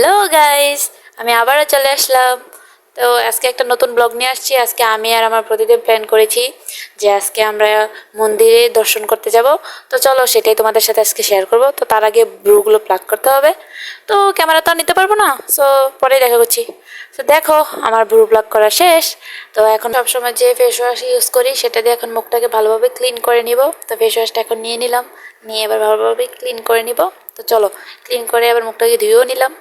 Hello guys, আমি আবারও চলে আসলাম। তো আজকে একটা নতুন ব্লগ নিয়ে আসছি। আজকে আমি আর আমার প্রতিদিন প্ল্যান করেছি যে আজকে আমরা মন্দিরে দর্শন করতে যাব। তো চলো সেটাই তোমাদের সাথে আজকে শেয়ার করব। তো তার আগে ব্রুগুলো প্লাগ করতে হবে, তো ক্যামেরা তো আর নিতে পারবো না, সো পরে দেখা করছি। তো দেখো আমার ব্রু প্লাগ করা শেষ। তো এখন সবসময় যে ফেস ওয়াশ ইউজ করি সেটা দিয়ে এখন মুখটাকে ভালোভাবে ক্লিন করে নিব। তো ফেস ওয়াশটা এখন নিয়ে নিলাম, নিয়ে এবার ভালোভাবে ক্লিন করে নিব। তো চলো ক্লিন করে এবার মুখটাকে ধুয়েও নিলাম।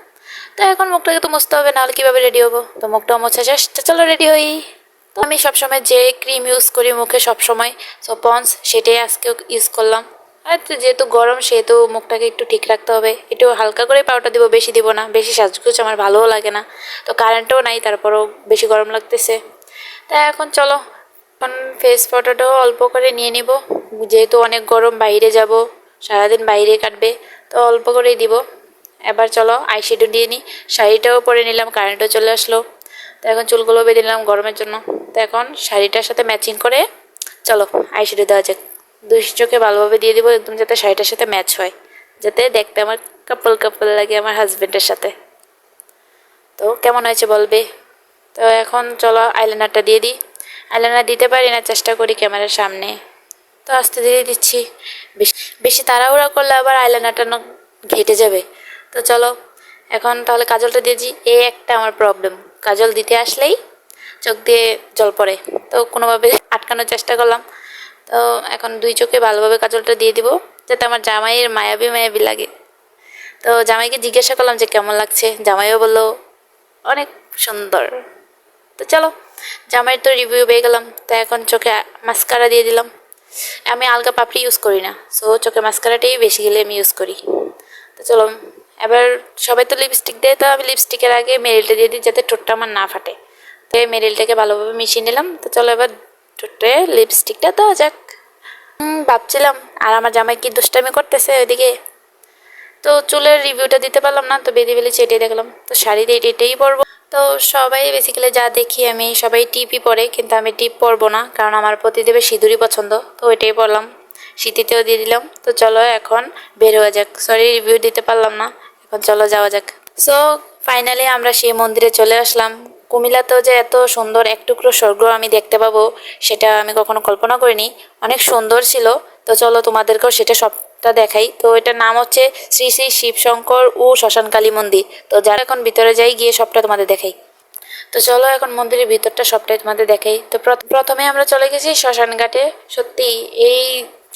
তো এখন মুখটাকে তো মুছতে হবে, নাহলে কীভাবে রেডি হবো। তো মুখটাও মোছা শেষ, তো চলো রেডি হই। তো আমি সবসময় যে ক্রিম ইউজ করি মুখে সবসময়, সো পন্স, সেটাই আজকেও ইউজ করলাম। আর তো যেহেতু গরম সেহেতু মুখটাকে একটু ঠিক রাখতে হবে, একটু হালকা করে পাউডার দিব, বেশি দিব না, বেশি সাজগুজ আমার ভালোও লাগে না। তো কারেন্টও নাই, তারপরেও বেশি গরম লাগতেছে। তা এখন চলো এখন ফেস পাউডারটাও অল্প করে নিয়ে নিব, যেহেতু অনেক গরম, বাইরে যাব, সারাদিন বাইরে কাটবে, তো অল্প করেই দিব। এবার চলো আইশ্যাডো দিয়ে নিই। শাড়িটাও পরে নিলাম, কারেন্টও চলে আসলো। তো এখন চুলগুলো বেঁধে নিলাম গরমের জন্য। তো এখন শাড়িটার সাথে ম্যাচিং করে চলো আইশ্যাডো দেওয়া যাক। দুই চোখে ভালোভাবে দিয়ে দিব একদম, যাতে শাড়িটার সাথে ম্যাচ হয়, যাতে দেখতে আমার কাপল কাপল লাগে আমার হাজবেন্ডের সাথে। তো কেমন হয়েছে বলবে। তো এখন চলো আইলাইনারটা দিয়ে দিই। আইলাইনার দিতে পারি না, চেষ্টা করি ক্যামেরার সামনে, তো আস্তে ধীরে দিচ্ছি। বেশি বেশি তাড়াহুড়া করলে আবার আইলাইনারটা না ঘেটে যাবে। তো চলো এখন তাহলে কাজলটা দিয়েছি। এই একটা আমার প্রবলেম, কাজল দিতে আসলেই চোখ দিয়ে জল পড়ে, তো কোনোভাবে আটকানোর চেষ্টা করলাম। তো এখন দুই চোখে ভালোভাবে কাজলটা দিয়ে দিব, যাতে আমার জামাইয়ের মায়াবী মায়াবী লাগে। তো জামাইকে জিজ্ঞাসা করলাম যে কেমন লাগছে, জামাইও বললো অনেক সুন্দর। তো চলো জামাইয়ের তো রিভিউ পেয়ে গেলাম। তো এখন চোখে মাস্কারা দিয়ে দিলাম। আমি আলগা পাপড়ি ইউজ করি না, সো চোখে মাস্কারাটাই বেশি গেলে আমি ইউজ করি। তো চলো এবার সবাই তো লিপস্টিক দেয়, তো আমি লিপস্টিকের আগে মেরিলটা দিয়ে দিই, যাতে ঠোঁটটা আমার না ফাটে। তো এই মেরিলটাকে ভালোভাবে মিশিয়ে নিলাম। তো চলো এবার ঠোঁটে লিপস্টিকটা দেওয়া যাক। ভাবছিলাম আর আমার জামাই কি দুষ্টামি করতেছে ওইদিকে। তো চুলের রিভিউটা দিতে পারলাম না, তো বেঁধে ফেলেছি, এটাই দেখলাম। তো শাড়িতে এটাই পরবো। তো সবাই বেসিক্যালি যা দেখি আমি, সবাই টিপই পরে, কিন্তু আমি টিপ পরবো না, কারণ আমার প্রতিদেবের সিঁদুরই পছন্দ। তো ওইটাই পরলাম, শীতিতেও দিয়ে দিলাম। তো চলো এখন বের হওয়া যাক। সরি রিভিউ দিতে পারলাম না, এখন চলো যাওয়া যাক। সো ফাইনালি আমরা সেই মন্দিরে চলে আসলাম। কুমিল্লাতেও যে এত সুন্দর এক টুকরো স্বর্গ আমি দেখতে পাবো সেটা আমি কখনো কল্পনা করিনি, অনেক সুন্দর ছিল। তো চলো তোমাদেরকেও সেটা সবটা দেখাই। তো এটার নাম হচ্ছে শ্রী শ্রী শিবশঙ্কর ও শ্মশানকালী মন্দির। তো যারা এখন ভিতরে যাই, গিয়ে সবটা তোমাদের দেখাই। তো চলো এখন মন্দিরের ভিতরটা সবটাই তোমাদের দেখাই। তো প্রথমে আমরা চলে গেছি শ্মশান ঘাটে। সত্যি এই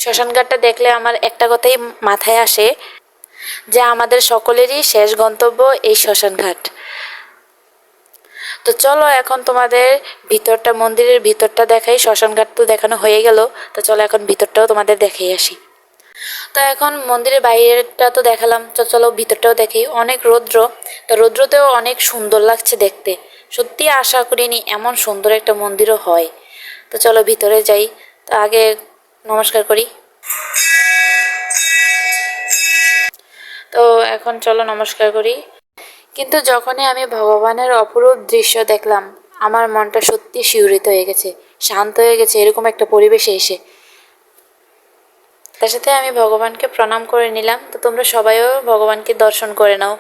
শ্মশান ঘাটটা দেখলে আমার একটা কথাই মাথায় আসে, যে আমাদের সকলেরই শেষ গন্তব্য এই শ্মশান ঘাট। তো চলো এখন তোমাদের ভিতরটা, মন্দিরের ভিতরটা দেখাই। শ্মশান ঘাট তো দেখানো হয়ে গেল, তো চলো এখন ভিতরটাও তোমাদের দেখাই আসি। তো এখন মন্দিরের বাইরেটা তো দেখালাম, তো চলো ভিতরটাও দেখি। অনেক রৌদ্র, তো রৌদ্রতেও অনেক সুন্দর লাগছে দেখতে। সত্যি আশা করিনি এমন সুন্দর একটা মন্দিরও হয়। তো চলো ভিতরে যাই। তো আগে নমস্কার করি। তো এখন চলো নমস্কার করি। কিন্তু যখনই আমি ভগবানের অপরূপ দৃশ্য দেখলাম, আমার মনটা সত্যি শিহরিত হয়ে গেছে, শান্ত হয়ে গেছে এরকম একটা পরিবেশে এসে। তার সাথে আমি ভগবানকে প্রণাম করে নিলাম। তো তোমরা সবাইও ভগবানকে দর্শন করে নাও,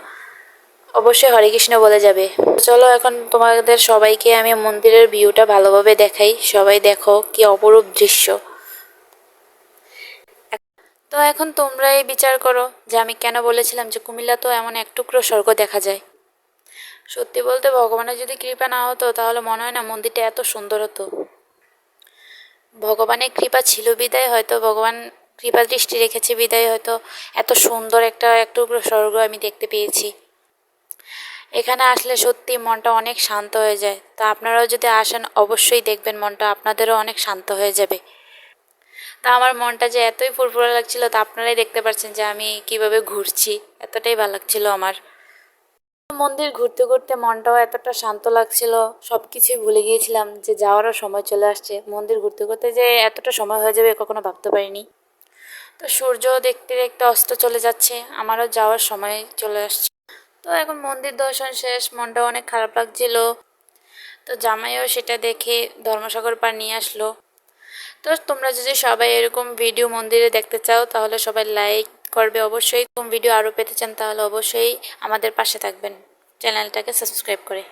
অবশ্যই হরে কৃষ্ণ বলে যাবে। চলো এখন তোমাদের সবাইকে আমি মন্দিরের ভিউটা ভালোভাবে দেখাই। সবাই দেখো কি অপরূপ দৃশ্য। তো এখন তোমরাই বিচার করো যে আমি কেন বলেছিলাম যে কুমিল্লা তো এমন এক টুকরো স্বর্গ দেখা যায়। সত্যি বলতে ভগবানের যদি কৃপা না হতো তাহলে মনে হয় না মন্দিরটা এত সুন্দর হতো। ভগবানের কৃপা ছিল বিদায় হয়তো, ভগবান কৃপা দৃষ্টি রেখেছে বিদায় হয়তো এত সুন্দর একটা এক টুকরো স্বর্গ আমি দেখতে পেয়েছি। এখানে আসলে সত্যি মনটা অনেক শান্ত হয়ে যায়। তা আপনারাও যদি আসেন অবশ্যই দেখবেন মনটা আপনাদেরও অনেক শান্ত হয়ে যাবে। তা আমার মনটা যে এতই ফুরফুরে লাগছিল, তা আপনারাই দেখতে পাচ্ছেন যে আমি কিভাবে ঘুরছি, এতটাই ভালো লাগছিল আমার। মন্দির ঘুরতে ঘুরতে মনটাও এতটা শান্ত লাগছিল, সব কিছুই ভুলে গিয়েছিলাম যে যাওয়ারও সময় চলে আসছে। মন্দির ঘুরতে ঘুরতে যে এতটা সময় হয়ে যাবে কখনো ভাবতে পারিনি। তো সূর্য দেখতে দেখতে অস্ত চলে যাচ্ছে, আমারও যাওয়ার সময় চলে আসছে। তো এখন মন্দির দর্শন শেষ, মনটা অনেক খারাপ লাগছিল। তো জামাইও সেটা দেখে ধর্মসাগর পার নিয়ে আসলো। তো তোমরা যদি সবাই এরকম ভিডিও মন্দিরে দেখতে চাও তাহলে সবাই লাইক করবে অবশ্যই। এরকম ভিডিও আরও পেতে চান তাহলে অবশ্যই আমাদের পাশে থাকবেন। চ্যানেলটাকে সাবস্ক্রাইব করে।